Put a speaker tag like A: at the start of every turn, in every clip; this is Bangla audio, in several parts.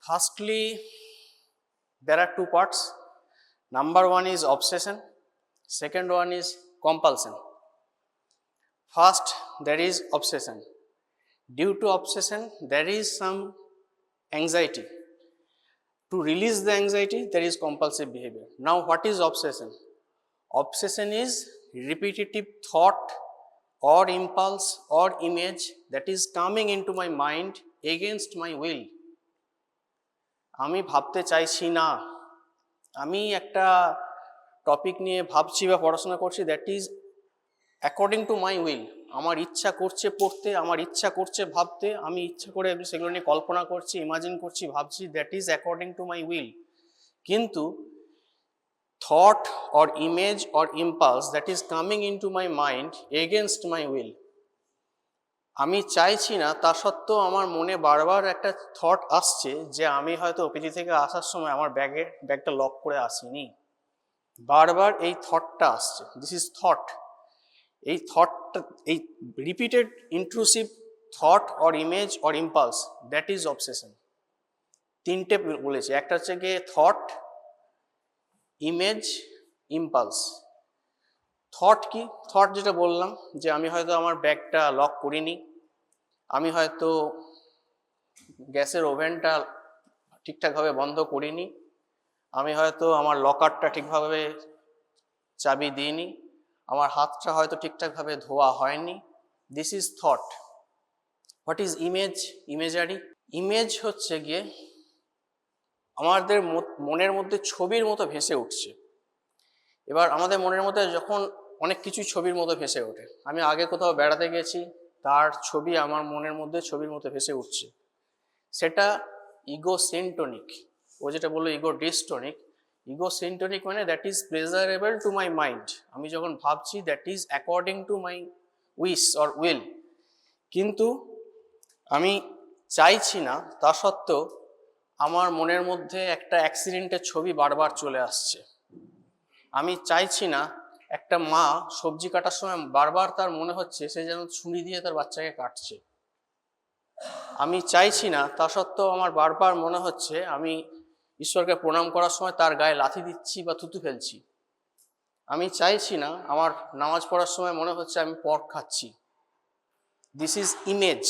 A: Firstly, there are two parts. Number one is obsession, second one is compulsion. First, there is obsession. Due to obsession, there is some anxiety. To release the anxiety, there is compulsive behavior. Now, what is obsession? Obsession is repetitive thought or impulse or image that is coming into my mind against my will. আমি ভাবতে চাইছি না, আমি একটা টপিক নিয়ে ভাবছি বা পড়াশোনা করছি, that is according to my will. আমার ইচ্ছা করছে পড়তে, আমার ইচ্ছা করছে ভাবতে, আমি ইচ্ছা করে সেগুলো নিয়ে কল্পনা করছি, ইমাজিন করছি, ভাবছি, that is according to my will. কিন্তু thought or image or impulse that is coming into my mind against my will, আমি চাইছি না, তা সত্ত্বেও আমার মনে বারবার একটা থট আসছে যে আমি হয়তো অফিস থেকে আসার সময় আমার ব্যাগটা লক করে আসিনি। বারবার এই থটটা আসছে, দিস ইজ থট। এই থটটা, এই repeated intrusive thought or image or impulse, that is obsession. তিনটে বলেছি, একটা হচ্ছে গিয়ে থট, ইমেজ, ইম্পালস। থট কি? থট যেটা বললাম যে আমি হয়তো আমার ব্যাগটা লক করিনি, আমি হয়তো গ্যাসের ওভেনটা ঠিকঠাকভাবে বন্ধ করিনি, আমি হয়তো আমার লকারটা ঠিকভাবে চাবি দিইনি, আমার হাতটা হয়তো ঠিকঠাকভাবে ধোয়া হয়নি। This is thought. What is image? Imagery. Image হচ্ছে গিয়ে আমাদের মনের মধ্যে ছবির মতো ভেসে উঠছে। এবার আমাদের মনের মধ্যে যখন অনেক কিছু ছবির মতো ভেসে ওঠে, আমি আগে কোথাও বেড়াতে গেছি, তার ছবি আমার মনের মধ্যে ছবির মতো ভেসে উঠছে, সেটা ইগোসেন্টনিক। ও যেটা বললো ইগো ডিস্টনিক, ইগোসেন্টনিক মানে that is pleasurable to my mind. আমি যখন ভাবছি that is according to my wish or will. কিন্তু আমি চাইছি না, তা সত্ত্বেও আমার মনের মধ্যে একটা অ্যাক্সিডেন্টের ছবি বারবার চলে আসছে। আমি চাইছি না, একটা মা সবজি কাটার সময় বারবার তার মনে হচ্ছে সে যেন ছুরি দিয়ে তার বাচ্চাকে কাটছে। আমি চাইছি না, তা সত্ত্বেও আমার বারবার মনে হচ্ছে আমি ঈশ্বরকে প্রণাম করার সময় তার গায়ে লাথি দিচ্ছি বা থুতু ফেলছি। আমি চাইছি না, আমার নামাজ পড়ার সময় মনে হচ্ছে আমি পর্ক খাচ্ছি। This is image.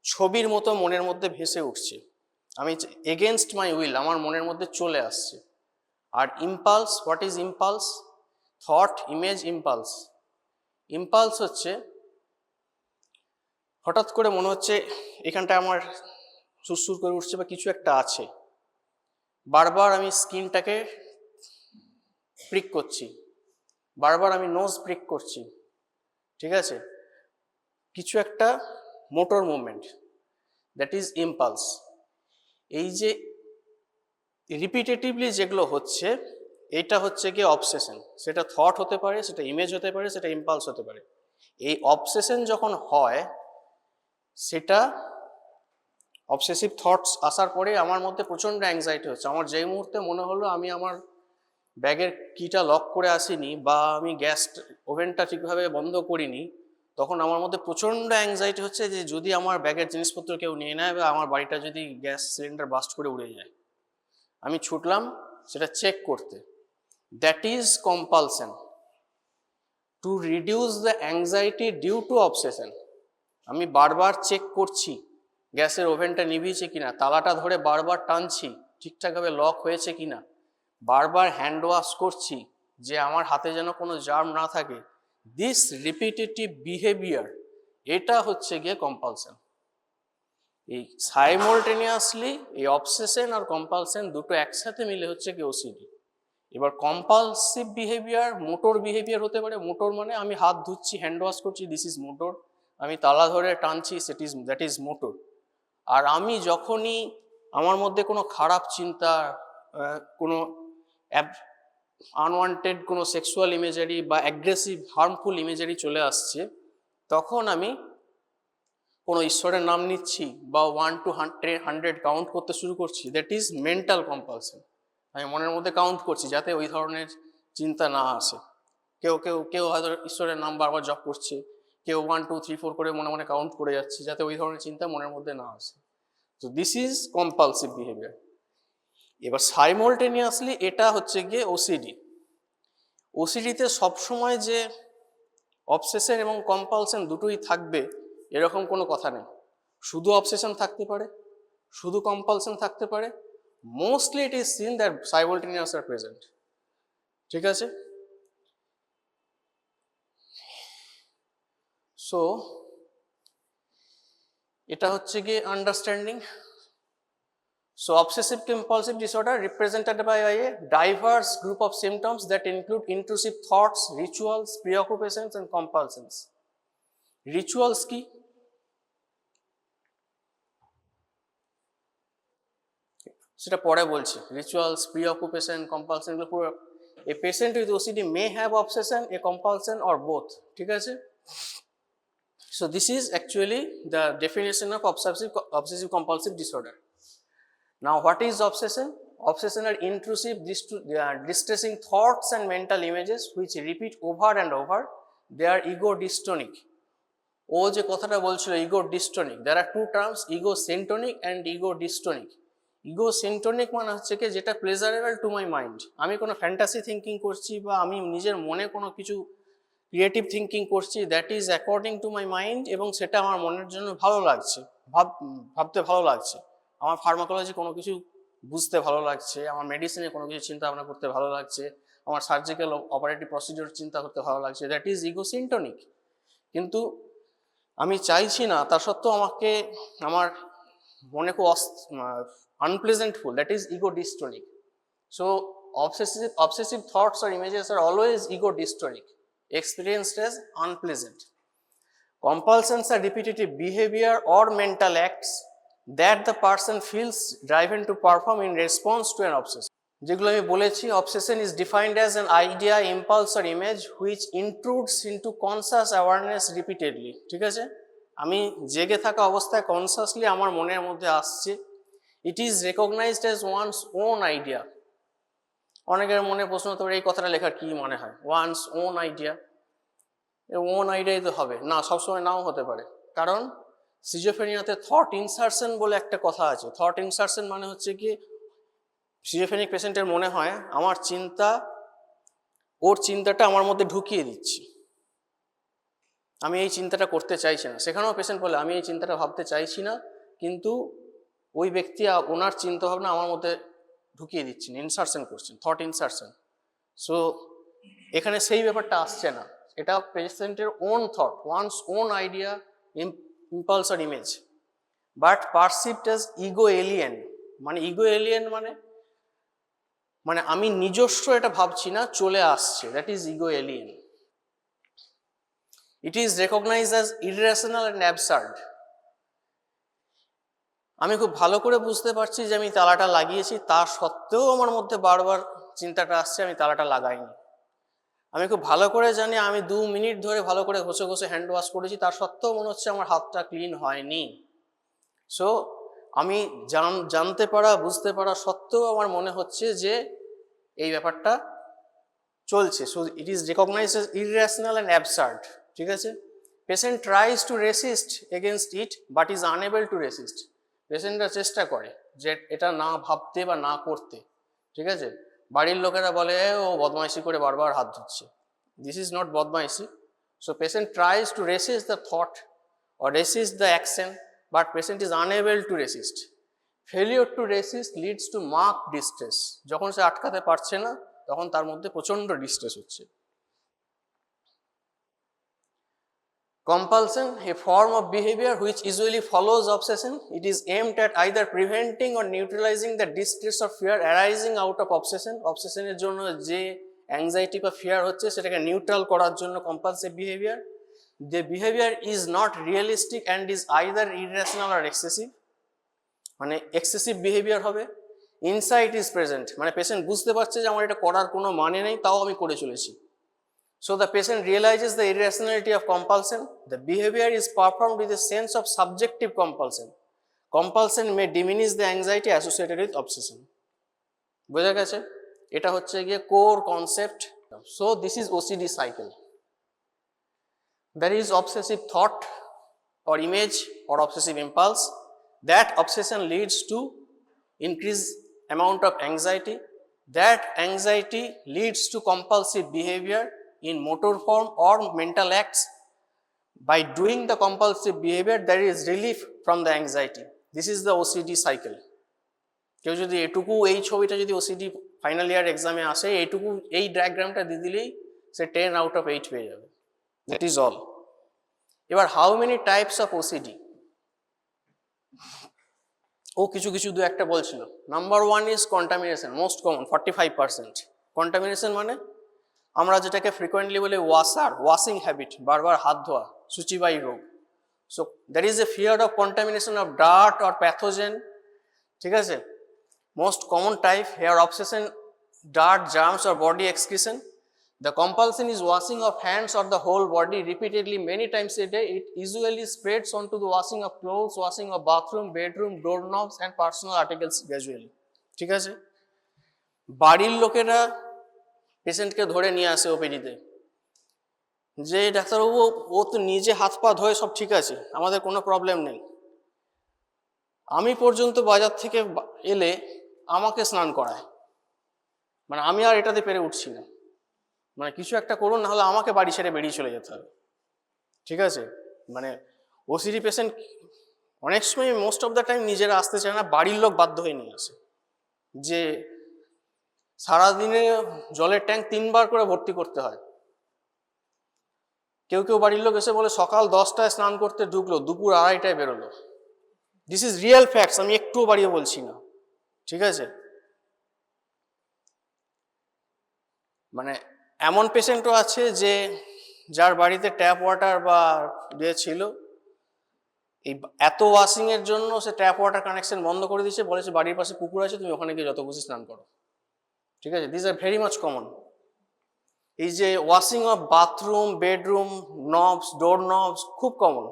A: ছবির মতো মনের মধ্যে ভেসে উঠছে, আমি এগেনস্ট মাই উইল আমার মনের মধ্যে চলে আসছে। আর impulse, what is impulse? Thought, image, impulse. Impulse হচ্ছে হঠাৎ করে মনে হচ্ছে এখানটায় আমার সুরসুর করে উঠছে বা কিছু একটা আছে, বারবার আমি স্কিনটাকে প্রিক করছি, বারবার আমি নোজ প্রিক করছি, ঠিক আছে, কিছু একটা motor movement, that is impulse. এই যে রিপিটেটিভলি যেগুলো হচ্ছে, এটা হচ্ছে গিয়ে অবসেশন। সেটা থট হতে পারে, সেটা ইমেজ হতে পারে, সেটা ইম্পালস হতে পারে। এই অবসেশন যখন হয়, সেটা অবসেসিভ থটস আসার পরে আমার মধ্যে প্রচণ্ড অ্যাংজাইটি হচ্ছে। আমার যেই মুহূর্তে মনে হলো আমি আমার ব্যাগের কিটা লক করে আসিনি বা আমি গ্যাস ওভেনটা ঠিকভাবে বন্ধ করিনি, তখন আমার মধ্যে প্রচণ্ড অ্যাংজাইটি হচ্ছে যে যদি আমার ব্যাগের জিনিসপত্র কেউ নিয়ে নেয় বা আমার বাড়িটা যদি গ্যাস সিলিন্ডার বাস্ট করে উড়ে যায়। আমি ছুটলাম সেটা চেক করতে। That is compulsion. To reduce the anxiety due to obsession, আমি বারবার চেক করছি গ্যাসের ওভেনটা নিভিয়েছে কিনা, তালাটা ধরে বারবার টানছি ঠিকঠাকভাবে লক হয়েছে কিনা, বারবার হ্যান্ড ওয়াশ করছি যে আমার হাতে যেন কোনো জার্ম না থাকে। দিস রিপিটেটিভ বিহেভিয়ার, এটা হচ্ছে গিয়ে কম্পালশন। এই সাইমultaneously এই অবসেশন আর কম্পালশন দুটো একসাথে মিলে হচ্ছে কি ওসিডি। এবার কম্পালসিভ বিহেভিয়ার মোটর বিহেভিয়ার হতে পারে। মোটর মানে আমি হাত ধুচ্ছি, হ্যান্ড ওয়াশ করছি, দিস ইজ মোটর। আমি তালা ধরে টানছি, দ্যাট ইজ মোটর। আর আমি যখনই আমার মধ্যে কোনো খারাপ চিন্তা, কোনো আনওয়ান্টেড কোনো সেক্সুয়াল ইমেজারি বা অ্যাগ্রেসিভ হার্মফুল ইমেজারি চলে আসছে, তখন আমি কোনো ঈশ্বরের নাম নিচ্ছি বা 1 to 100 কাউন্ট করতে শুরু করছি, দ্যাট ইজ মেন্টাল কম্পালশন। আমি মনের মধ্যে কাউন্ট করছি যাতে ওই ধরনের চিন্তা না আসে। কেউ হয়তো ঈশ্বরের নাম বারবার জপ করছে, কেউ 1 2 3 4 করে মনে মনে কাউন্ট করে যাচ্ছে যাতে ওই ধরনের চিন্তা মনের মধ্যে না আসে। তো So this is compulsive behavior. এবার সাইমultaneously এটা হচ্ছে গিয়ে ওসিডি। ওসিডিতে সবসময় যে অবসেশন এবং কম্পালশন দুটোই থাকবে এরকম কোনো কথা নেই। শুধু অবসেশন থাকতে পারে, শুধু কম্পালশন থাকতে পারে। Mostly it is seen that simultaneous আর প্রেজেন্ট। ঠিক আছে? সো এটা হচ্ছে গিয়ে understanding. So obsessive compulsive disorder represented by a diverse group of symptoms that include intrusive thoughts, rituals, preoccupations and compulsions. Rituals কি? সেটা পরে বলছি। Rituals, preoccupation, compulsion পুরো a patient with OCD may have obsession, a compulsion or both. ঠিক আছে? So this is actually the definition of obsessive compulsive disorder. Now what is obsession? Obsession are intrusive, distressing thoughts and mental images which repeat over and over. They are ego dystonic. ও যে কথাটা বলছিল ego dystonic, there are two terms, ego syntonic and ego dystonic. Ego syntonic মানে হচ্ছে কি যেটা pleasurable to my mind, আমি কোনো ফ্যান্টাসি থিঙ্কিং করছি বা আমি নিজের মনে কোনো কিছু ক্রিয়েটিভ থিঙ্কিং করছি, that is according to my mind এবং সেটা আমার মনের জন্য ভালো লাগছে, ভাবতে ভালো লাগছে, আমার ফার্মাকোলজি কোনো কিছু বুঝতে ভালো লাগছে, আমার মেডিসিনে কোনো কিছু চিন্তা ভাবনা করতে ভালো লাগছে, আমার সার্জিক্যাল অপারেটিভ প্রসিডিওর চিন্তা করতে ভালো লাগছে, দ্যাট ইজ ইগো সিন্টনিক। কিন্তু আমি চাইছি না, তা সত্ত্বেও আমাকে আমার মনে খুব unpleasantful, that is ego dystonic. So obsessive thoughts or images are always ego dystonic, experienced as unpleasant. Compulsions are repetitive behavior or mental acts that the person feels driven to perform in response to an obsession. যেগুলো আমি বলেছি, obsession is defined as an idea, impulse or image which intrudes into conscious awareness repeatedly. ঠিক আছে? আমি জেগে থাকা অবস্থায় কনসাসলি আমার মনের মধ্যে আসছে। It is recognized as one's own idea. অনেকের মনে প্রশ্ন, তো এই কথাটা লেখার কি মনে হয়? ওয়ানস ওন আইডিয়া, ওন আইডিয়াই তো হবে না, সবসময় নাও হতে পারে। কারণ সিজোফ্রেনিয়াতে থট ইনসারশন বলে একটা কথা আছে। থট ইনসারশন মানে হচ্ছে কি সিজোফ্রেনিক পেশেন্টের মনে হয় আমার চিন্তা, ওর চিন্তাটা আমার মধ্যে ঢুকিয়ে দিচ্ছি, আমি এই চিন্তাটা করতে চাইছি না। সেখানেও পেশেন্ট বলে আমি এই চিন্তাটা ভাবতে চাইছি না, কিন্তু ওই ব্যক্তি ওনার চিন্তা ভাবনা আমার মধ্যে ঢুকিয়ে দিচ্ছেন, ইনসারশন করছেন, থট ইনসারশন। সো এখানে সেই ব্যাপারটা আসছে না, এটা পেশেন্টের own thought, one's own idea, impulse আর image, but perceived as ego alien. মানে ইগো এলিয়েন মানে আমি নিজস্ব এটা ভাবছি না, চলে আসছে, that is ego alien. It is recognized as irrational and absurd. আমি খুব ভালো করে বুঝতে পারছি যে আমি তালাটা লাগিয়েছি, তা সত্ত্বেও আমার মধ্যে বারবার চিন্তাটা আসছে আমি তালাটা লাগাইনি। আমি খুব ভালো করে জানি আমি 2 মিনিট ধরে ভালো করে ঘষে ঘষে হ্যান্ড ওয়াশ করেছি, তার সত্ত্বেও মনে হচ্ছে আমার হাতটা ক্লিন হয়নি। সো আমি জানতে পারা, বুঝতে পারা সত্ত্বেও আমার মনে হচ্ছে যে এই ব্যাপারটা চলছে। So it is recognized as irrational and absurd. ঠিক আছে? Patient tries to resist against it but is unable to resist. পেশেন্টরা চেষ্টা করে যে এটা না ভাবতে বা না করতে। ঠিক আছে? বাড়ির লোকেরা বলে ও বদমাইশি করে বারবার হাত ধুচ্ছে, দিস ইজ নট বদমাইশি। So patient tries to racist the thought or resist the action, but patient is unable to resist. Failure to resist leads to marked distress. যখন সে আটকাতে পারছে না তখন তার মধ্যে প্রচন্ড ডিস্ট্রেস হচ্ছে। Compulsion, a form of behavior which usually follows obsession. It is aimed at either preventing or neutralizing the distress or fear arising out of obsession. Obsession এর জন্য যে অ্যাংজাইটি বা ফিয়ার হচ্ছে সেটাকে নিউট্রাল করার জন্য compulsive behaviour. The behavior is not realistic and is either irrational or excessive. মানে এক্সেসিভ বিহেভিয়ার হবে। ইনসাইট ইজ প্রেজেন্ট, মানে পেশেন্ট বুঝতে পারছে যে আমার এটা করার কোনো মানে নেই, তাও আমি করে চলেছি। So the patient realizes the irrationality of compulsion. The behavior is performed with a sense of subjective compulsion. Compulsion may diminish the anxiety associated with obsession. বোঝা গেছে? এটা হচ্ছে গিয়ে core concept. So this is OCD cycle. There is obsessive thought or image or obsessive impulse. That obsession leads to increased amount of anxiety. That anxiety leads to compulsive behavior in motor form or mental acts. By doing the compulsive behavior, there is relief from the anxiety. This is the OCD cycle. কেউ যদি এটুকু এই ছবিটা যদি ওসিডি ফাইনাল ইয়ার এক্সামে আসে, এইটুকু এই ডায়াগ্রামটা দিয়ে দিলেই সে 10 আউট অফ 8 পেয়ে যাবে। That is all. এবার how many types of OCD, ও কিছু কিছু দু একটা বলছিল। Number 1 is contamination, most common 45%। Contamination মানে আমরা যেটাকে ফ্রিকোয়েন্টলি বলি ওয়াশিং হ্যাবিট, বারবার হাত ধোয়া, সূচিবাহী রোগ। So that is a fear of contamination of dirt or pathogen, ঠিক আছে। Most common type here obsession, dirt, germs or body excretion. The compulsion is washing of hands or the whole body repeatedly many times a day. It usually spreads onto the washing of clothes, washing of bathroom, bedroom, doorknobs and personal articles gradually. ঠিক আছে। বাড়ির লোকেরা পেশেন্টকে ধরে নিয়ে আসে ওপিডিতে, যে ডাক্তারবাবু ও তো নিজে হাত পা ধোয়, সব ঠিক আছে, আমাদের কোনো প্রবলেম নেই। আমি পর্যন্ত বাজার থেকে এলে আমাকে স্নান করায়, মানে আমি আর এটাতে পেরে উঠছি না, মানে কিছু একটা করুন, নাহলে আমাকে বাড়ি ছেড়ে বেরিয়ে চলে যেতে হবে, ঠিক আছে। মানে ওসিডি পেশেন্ট অনেক সময় মোস্ট অফ দ্য টাইম নিজেরা আসতে চায় না, বাড়ির লোক বাধ্য হয়ে নিয়ে আসে। যে সারাদিনে জলের ট্যাঙ্ক 3 বার করে ভর্তি করতে হয়। কেউ কেউ বাড়ির লোক এসে বলে সকাল 10টায় স্নান করতে ঢুকলো, দুপুর 2:30টায় বেরোলো। দিস ইজ রিয়েল ফ্যাক্টস, আমি একটুও বাড়িয়ে বলছি না, ঠিক আছে। মানে এমন পেশেন্টও আছে যে যার বাড়িতে ট্যাপ ওয়াটার বা ইয়ে ছিল, এই এত ওয়াশিং এর জন্য সে ট্যাপ ওয়াটার কানেকশন বন্ধ করে দিয়েছে, বলেছে বাড়ির পাশে পুকুর আছে, তুমি ওখানে গিয়ে যত খুশি স্নান করো, ঠিক আছে। This are very much common. এই যে ওয়াশিং অফ বাথরুম, বেডরুম, নবস, ডোর নবস খুব কমন।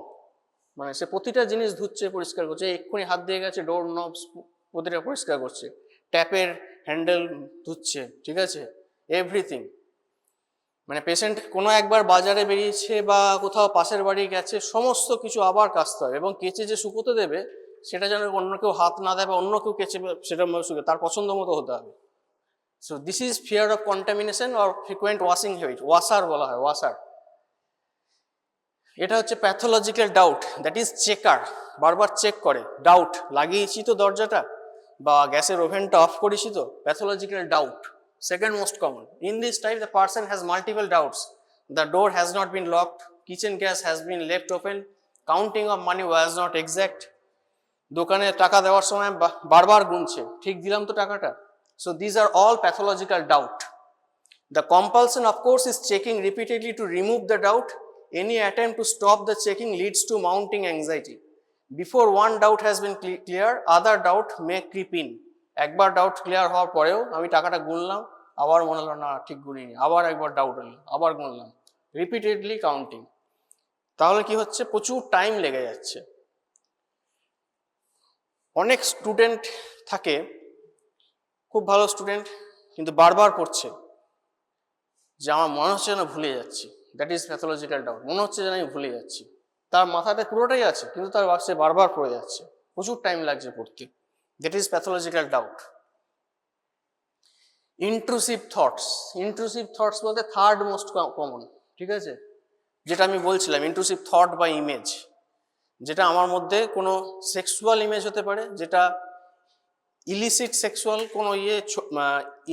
A: মানে সে প্রতিটা জিনিস ধুচ্ছে, পরিষ্কার করছে, এক্ষুনি হাত দিয়ে গেছে, ডোর নবস প্রতিটা পরিষ্কার করছে, ট্যাপের হ্যান্ডেল ধুচ্ছে, ঠিক আছে, এভরিথিং। মানে পেশেন্ট কোনো একবার বাজারে বেরিয়েছে বা কোথাও পাশের বাড়ি গেছে, সমস্ত কিছু আবার কাচতে হবে, এবং কেচে যে শুকোতে দেবে সেটা যেন অন্য কেউ হাত না দেয় বা অন্য কেউ কেচে সেটা শুকে তার পছন্দ মতো হতে হবে। So this is fear of contamination or frequent washing habit, washer বলা হয়, ওয়াশার। এটা হচ্ছে pathological doubt, that is checker, বারবার চেক করে, ডাউট লাগিয়েছি তো দরজাটা বা গ্যাসের ওভেনটা অফ করেছি তো, pathological doubt. Second most common. In this type, the person has multiple doubts. The door has not been locked, kitchen gas has been left open, counting of money was not exact. দোকানে টাকা দেওয়ার সময় বারবার গুনছে, ঠিক দিলাম তো টাকাটা। So these are all pathological doubt. The compulsion, of course, is checking repeatedly to remove the doubt. Any attempt to stop the checking leads to mounting anxiety. Before one doubt has been clear, other doubt may creep in. একবার ডাউট ক্লিয়ার হওয়ার পরেও আমি টাকাটা গুনলাম, আবার মনে হলো না ঠিক গুনিনি, আবার একবার ডাউট হলো, আবার গুনলাম, রিপিটেডলি কাউন্টিং। তাহলে কি হচ্ছে, প্রচুর টাইম লেগে যাচ্ছে। অনেক স্টুডেন্ট থাকে, খুব ভালো স্টুডেন্ট, কিন্তু বারবার পড়ছে, যে আমার মনে হচ্ছে যেন ভুলে যাচ্ছি, দ্যাট ইজ প্যাথোলজিক্যাল ডাউট। মনে হচ্ছে যেন আমি ভুলে যাচ্ছি, তার মাথাটা পুরোটাই আছে কিন্তু তার সে বারবার পড়ে যাচ্ছে, প্রচুর টাইম লাগছে পড়তে, that is pathological doubt. Intrusive thoughts, intrusive thoughts বলতে থার্ড মোস্ট কমন, ঠিক আছে, যেটা আমি বলছিলাম, ইন্ট্রুসিভ থট বা ইমেজ, যেটা আমার মধ্যে কোনো সেক্সুয়াল ইমেজ হতে পারে, যেটা ইলিসিট সেক্সুয়াল কোনো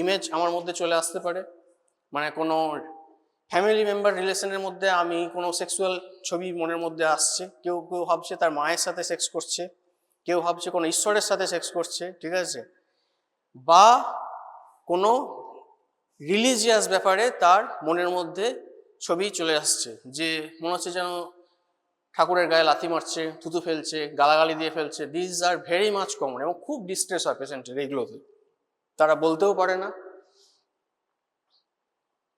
A: ইমেজ আমার মধ্যে চলে আসতে পারে। মানে কোনো ফ্যামিলি মেম্বার রিলেশনের মধ্যে আমি কোনো সেক্সুয়াল ছবি মনের মধ্যে আসছে, কেউ কেউ ভাবছে তার মায়ের সাথে সেক্স করছে, কেউ ভাবছে কোনো ঈশ্বরের সাথে সেক্স করছে, ঠিক আছে, বা কোনো রিলিজিয়াস ব্যাপারে তার মনের মধ্যে ছবি চলে আসছে, যে মনে হচ্ছে যেন ঠাকুরের গায়ে লাথি মারছে, থুতু ফেলছে, গালাগালি দিয়ে ফেলছে। This are very much common, এবং খুব ডিস্ট্রেস হয় পেশেন্টের এগুলোতে, তারা বলতেও পারে না।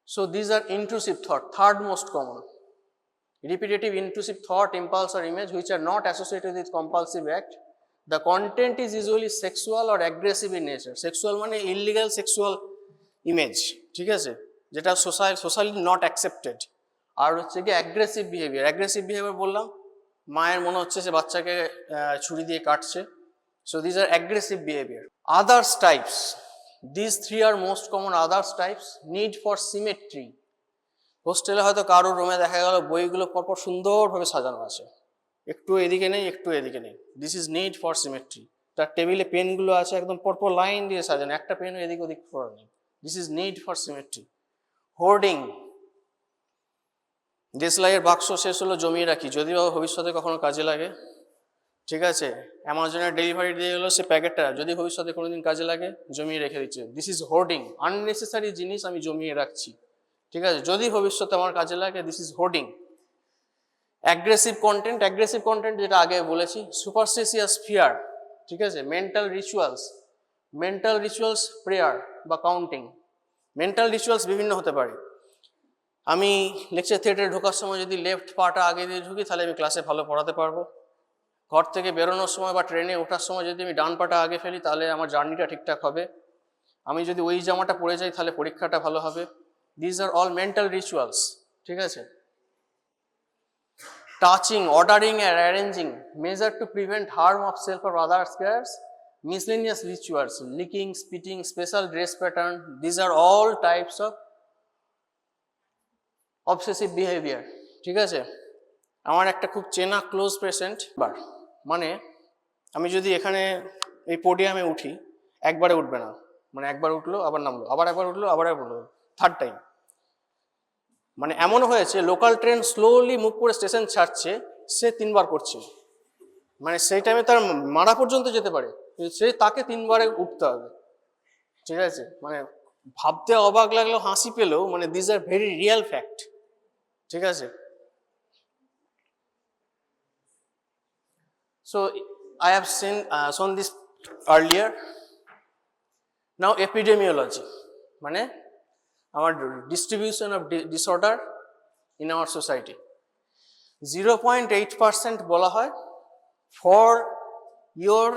A: So this are intrusive thought, third most common. Repetitive intrusive thought, impulse or image which are not associated with compulsive act. The content is usually sexual or aggressive in nature. Sexual মানে illegal sexual image, ঠিক আছে, যেটা সোশ্যালি নট অ্যাকসেপ্টেড। আর হচ্ছে কি অ্যাগ্রেসিভ বিহেভিয়ার, অ্যাগ্রেসিভ বিহেভিয়ার বললাম মায়ের মনে হচ্ছে সে বাচ্চাকে ছুরি দিয়ে কাটছে। So these are aggressive behavior. Others types, these three are most common. Others types, need for symmetry. হোস্টেলে হয়তো কারোর রুমে দেখা গেল বইগুলো পরপর সুন্দরভাবে সাজানো আছে, একটু এদিকে নেই একটু এদিকে নেই, this is need for symmetry. তার টেবিলে পেনগুলো আছে একদম পরপর লাইন দিয়ে সাজানো, একটা পেনও এদিক ওদিক করা নেই, this is need for symmetry. Hoarding, দেশলাইয়ের বাক্স শেষ হলো জমিয়ে রাখি, যদিও ভবিষ্যতে কখনো কাজে লাগে, ঠিক আছে। অ্যামাজনের ডেলিভারি দিয়ে গেলো সে প্যাকেটটা, যদি ভবিষ্যতে কোনোদিন কাজে লাগে জমিয়ে রেখে দিচ্ছে, দিস ইজ হোর্ডিং। আননেসেসারি জিনিস আমি জমিয়ে রাখছি, ঠিক আছে, যদি ভবিষ্যতে আমার কাজে লাগে, this is hoarding. Aggressive content, aggressive content যেটা আগে বলেছি, সুপারস্টিশিয়াস ফিয়ার, ঠিক আছে, মেন্টাল রিচুয়ালস, প্রেয়ার বা কাউন্টিং। মেন্টাল রিচুয়ালস বিভিন্ন হতে পারে। আমি লেকচার থিয়েটারে ঢোকার সময় যদি লেফট পাটা আগে দিয়ে ঢুকি তাহলে আমি ক্লাসে ভালো পড়াতে পারবো। ঘর থেকে বেরোনোর সময় বা ট্রেনে ওঠার সময় যদি আমি ডান পাটা আগে ফেলি তাহলে আমার জার্নিটা ঠিকঠাক হবে। আমি যদি ওই জামাটা পরে যাই তাহলে পরীক্ষাটা ভালো হবে। This are all mental rituals, ঠিক আছে। Touching, ordering and arranging, measure to prevent harm of self or others cares, miscellaneous rituals, licking, spitting, special dress pattern, these are all types of obsessive behavior, ঠিক আছে। আমার একটা খুব চেনা ক্লোজ পেশেন্ট, মানে আমি যদি এখানে এই পোডিয়ামে উঠি একবারে উঠবে না, মানে একবার উঠলো আবার নামলো, আবার একবার উঠলো আবার উঠলো, থার্ড টাইম। মানে এমন হয়েছে লোকাল ট্রেন স্লোলি মুভ করে স্টেশন ছাড়ছে, সে 3 বার করছে, মানে সেই টাইমে তার মারা পর্যন্ত যেতে পারে, সে তাকে 3 বারে উঠতে হবে, ঠিক আছে। মানে ভাবতে অবাক লাগলো, হাসি পেলেও, মানে this are very real fact, ঠিক আছে। So I have shown this earlier. Now epidemiology, মানে our distribution of disorder in our society. 0.8% বলা হয়, for your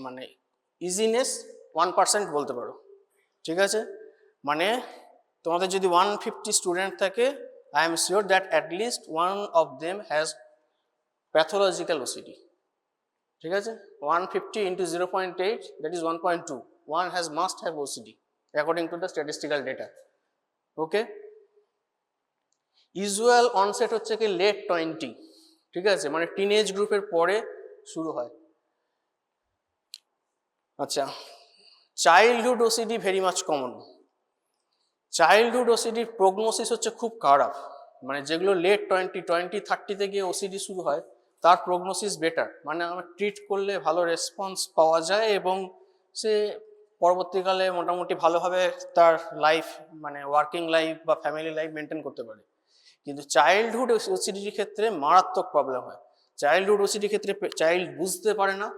A: মানে ইজিনেস 1% বলতে পারো, ঠিক আছে। মানে তোমাদের যদি 150 স্টুডেন্ট থাকে, I am sure that at least one of them has pathological OCD, ঠিক আছে। 150 into 0.8, that is 1.2. One must have OCD according to the statistical data. Okay. Usual onset হচ্ছে কি late 20, ঠিক আছে, মানে টিনেজ গ্রুপের পরে শুরু হয়। আচ্ছা, childhood OCD very much common. Childhood OCD prognosis হচ্ছে খুব খারাপ, মানে যেগুলো লেট 20-30 গিয়ে OCD শুরু হয় তার প্রগনোসিস বেটার, মানে আমরা ট্রিট করলে ভালো রেসপন্স পাওয়া যায় এবং সে পরবর্তীকালে মোটামুটি ভালোভাবে তার লাইফ, মানে ওয়ার্কিং লাইফ বা ফ্যামিলি লাইফ মেনটেন করতে পারে। কিন্তু চাইল্ডহুড OCDর ক্ষেত্রে মারাত্মক প্রবলেম হয়। চাইল্ডহুড OCDর ক্ষেত্রে চাইল্ড বুঝতে পারে না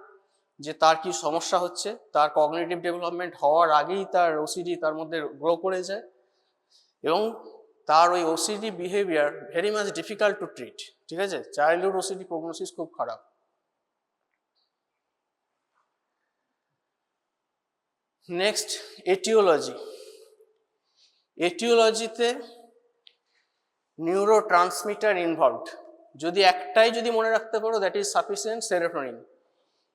A: যে তার কি সমস্যা হচ্ছে, তার কগনিটিভ ডেভেলপমেন্ট হওয়ার আগেই তার OCD তার মধ্যে গ্রো করে যায় এবং তার ওই OCD behaviour very much difficult to treat, ঠিক আছে। চাইল্ডহুড OCD প্রগনোসিস খুব খারাপ। Next, etiology. এটিওলজিতে নিউরো ট্রান্সমিটার ইনভলভড, যদি একটাই যদি মনে রাখতে পারো, that is sufficient serotonin.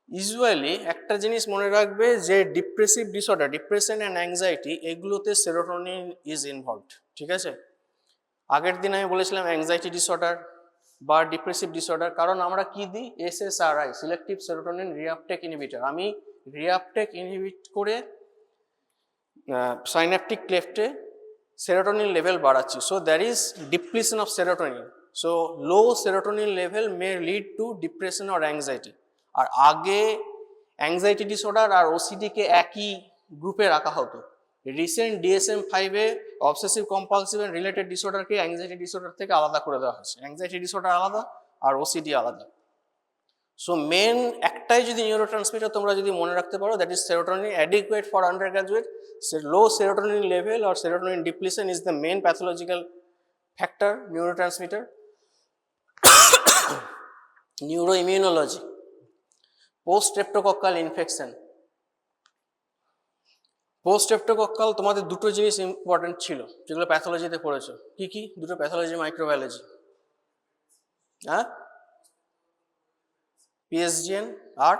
A: Usually একটা জিনিস মনে রাখবে যে depressive disorder, depression and anxiety, এগুলোতে সেরোটোনিন ইজ ইনভলভড, ঠিক আছে। আগের দিন আমি বলেছিলাম অ্যাংজাইটি ডিসঅর্ডার বা ডিপ্রেসিভ ডিসঅর্ডার, কারণ আমরা কি দিই, SSRI, selective serotonin reuptake inhibitor. আমি রিআপটেক ইনহিবিট করে সাইন্যাপটিক ক্লেফটে সেরোটোনিন লেভেল বাড়াচ্ছি, so there is depletion of serotonin. So low serotonin level may lead to depression or anxiety. আর আগে অ্যাংজাইটি ডিসঅর্ডার আর OCD-কে একই গ্রুপে রাখা হতো। রিসেন্ট DSM-5-এ অবসেসিভ কম্পালসিভ অ্যান্ড রিলেটেড ডিসঅর্ডারকে অ্যাংজাইটি ডিসঅর্ডার থেকে আলাদা করে দেওয়া হয়েছে। অ্যাংজাইটি ডিসঅর্ডার আলাদা আর OCD আলাদা। সো মেন একটাই যদি নিউরোট্রান্সমিটার তোমরা যদি মনে রাখতে পারো, that is serotonin adequate for undergraduate. Low serotonin level or serotonin depletion is the main pathological factor, neurotransmitter. Neuroimmunology, post-streptococcal infection. Post-streptococcal তোমাদের দুটো জিনিস ইম্পর্টেন্ট ছিল যেগুলো প্যাথোলজিতে পড়েছো, কি কি দুটো প্যাথোলজি, মাইক্রোবায়োলজি? হ্যাঁ, PSGN আর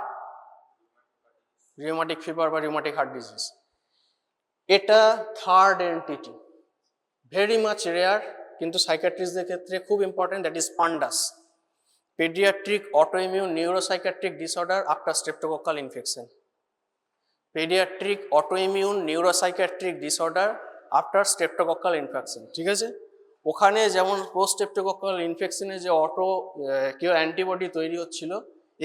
A: রিউমাটিক ফিভার বা রিউমাটিক হার্ট ডিজিজ। এটা third entity, very much rare, কিন্তু সাইকিয়াট্রিস্টদের ক্ষেত্রে খুব important, that is pandas, paediatric autoimmune neuropsychiatric disorder after streptococcal infection. Paediatric autoimmune neuropsychiatric disorder after streptococcal infection, ঠিক আছে? ওখানে যেমন পোস্ট স্ট্রেপ্টোকক্কাল ইনফেকশনে যে কেউ অ্যান্টিবডি তৈরি হচ্ছিল,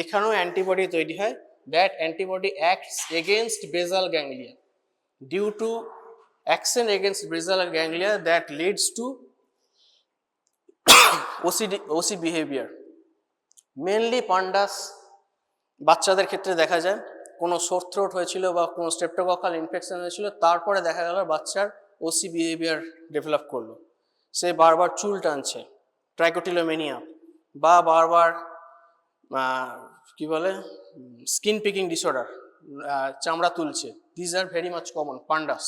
A: এখানেও অ্যান্টিবডি তৈরি হয়। That antibody acts against basal ganglia. Due to action against basal ganglia that leads to OC behaviour. Mainly PANDAS বাচ্চাদের ক্ষেত্রে দেখা যায়, কোনো সোর থ্রোট হয়েছিল বা কোনো স্ট্রেপ্টোকক্কাল ইনফেকশন হয়েছিল, তারপরে দেখা গেল বাচ্চার ওসি বিহেভিয়ার ডেভেলপ করলো। সে বারবার চুল টানছে, ট্রাইকোটিলোমেনিয়া, বা বারবার কি বলে স্কিন পিকিং ডিসঅর্ডার, চামড়া তুলছে। These are very much common pandas.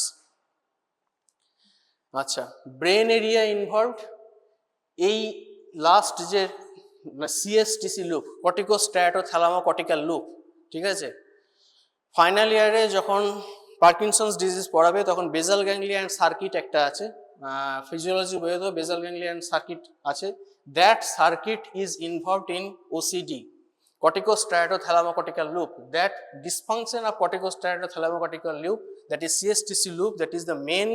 A: আচ্ছা, ব্রেন এরিয়া ইনভলভড, এই লাস্ট যে সিএসটিসি লুপ, কর্টিকোস্ট্রাটোথ্যালামোকর্টিক্যাল লুপ, ঠিক আছে? ফাইনাল ইয়ারে যখন পার্কিনসন্স ডিজিজ পড়াবে তখন বেসাল গ্যাংলিয়া অ্যান্ড সার্কিট একটা আছে, ফিজিওলজি বইয়েতেও বেসাল গ্যাংলিয়া অ্যান্ড সার্কিট আছে। That circuit is involved in OCD, corticostriato-thalamocortical loop. That dysfunction of corticostriato-thalamocortical loop, that is CSTC loop, that is the main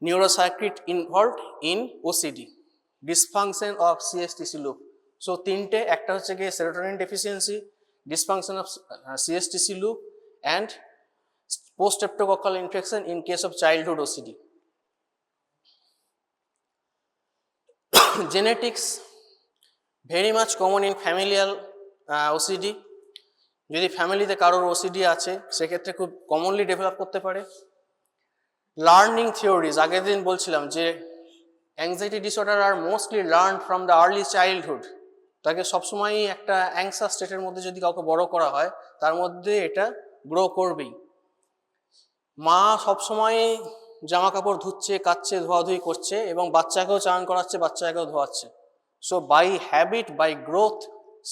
A: neurocircuit involved in OCD. Dysfunction of CSTC loop. So তিনটে, একটা হচ্ছে গিয়ে serotonin deficiency, dysfunction of CSTC loop, and post-streptococcal infection in case of childhood OCD. Genetics very much common in familial OCD. যদি ফ্যামিলিতে কারোর ওসিডি আছে সেক্ষেত্রে খুব কমনলি ডেভেলপ করতে পারে। লার্নিং থিওরিজ, আগের দিন বলছিলাম যে anxiety disorder are mostly learn from the early childhood. তাকে সবসময়ই একটা অ্যাংসাস স্টেটের মধ্যে যদি কাউকে বড় করা হয়, তার মধ্যে এটা গ্রো করবেই। মা সবসময় জামা কাপড় ধুচ্ছে, কাচ্ছে, ধোয়াধুয়ি করছে, এবং বাচ্চাকেও চান করাচ্ছে, বাচ্চাকেও ধোয়াচ্ছে। So by habit, by growth,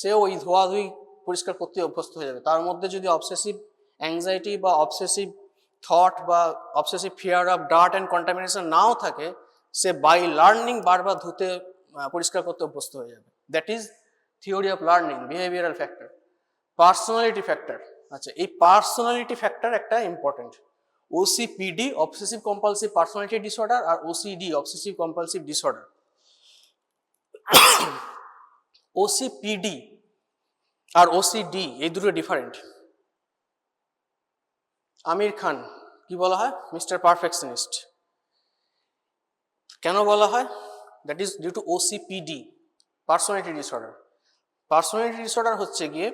A: সেও ওই ধোয়াধুয়ি পরিষ্কার করতে অভ্যস্ত হয়ে যাবে। তার মধ্যে যদি অবসেসিভ অ্যাংজাইটি বা অবসেসিভ থট বা obsessive fear of dirt and contamination নাও থাকে, সে বাই লার্নিং বারবার ধুতে পরিষ্কার করতে অভ্যস্ত হয়ে যাবে। That is theory of learning, behavioural factor. Personality factor, আচ্ছা, এই পার্সোনালিটি ফ্যাক্টর একটা important. OCPD, obsessive compulsive personality disorder, আর OCD, obsessive compulsive disorder. OCPD আর OCD এই দুটো ডিফারেন্ট। আমির খান কি বলা হয়? Mister perfectionist. কেন বলা হয়? That is due to OCPD, personality disorder. Personality disorder হচ্ছে গিয়ে